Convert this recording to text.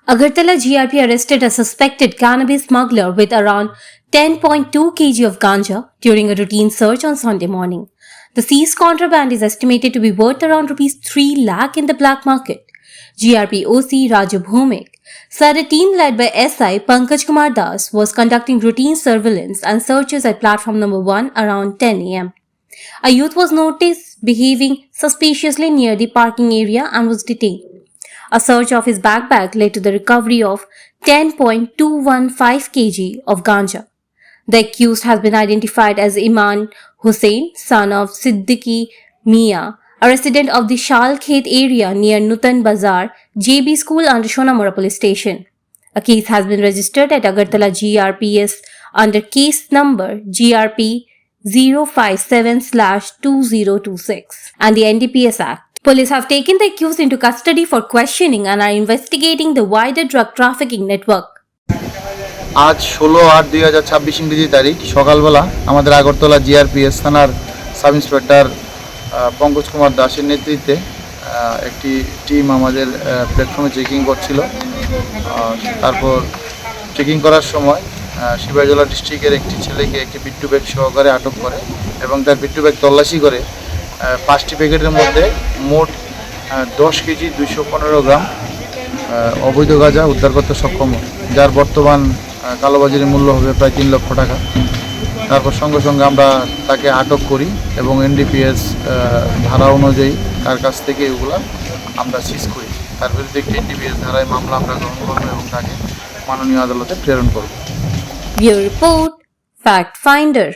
Agartala GRP arrested a suspected cannabis smuggler with around 10.2 kg of ganja during a routine search on Sunday morning. The seized contraband is estimated to be worth around Rs 3 lakh in the black market. GRP OC Raju Bhomik said a team led by SI Pankaj Kumar Das was conducting routine surveillance and searches at platform number 1 around 10 am. A youth was noticed behaving suspiciously near the parking area and was detained. A search of his backpack led to the recovery of 10.215 kg of ganja. The accused has been identified as Iman Hussain, son of Siddiqui Mia, a resident of the Shalkhet area near Nutan Bazar, JB School under Shonamora Police Station. A case has been registered at Agartala GRPS under case number GRP 057/2026 and the NDPS Act. Police have taken the accused into custody for questioning and are investigating the wider drug trafficking network. আজ 16/8/2026 ইংরেজি তারিখ সকালবেলা আমাদের Agartala GRPS থানার sub inspector Pankaj Kumar দাসের নেতৃত্বে একটি team আমাদের প্ল্যাটফর্মে চেকিং করছিল। তারপর চেকিং করার সময় শিবাজলা ডিস্ট্রিক্টের একটি ছেলেকে একটি পিট্টু ব্যাগ সহকারে আটক করে এবং তার পিট্টু ব্যাগ তল্লাশি করে 5টি প্যাকেটের মধ্যে মোট 10 কেজি 215 গ্রাম অবৈধ গাঁজা উদ্ধার করতে সক্ষম হয়, যার বর্তমান কালোবাজারের মূল্য হবে প্রায় 3 লক্ষ টাকা। তারপর সঙ্গে সঙ্গে আমরা তাকে আটক করি এবং এনডিপিএস ধারা অনুযায়ী তার কাছ থেকে এগুলো আমরা সিজ করি। তার বিরুদ্ধে একটি এনডিপিএস ধারায় মামলা আমরা গ্রহণ করবো এবং তাকে মাননীয় আদালতে প্রেরণ করব। Bureau Report, Fact Finder.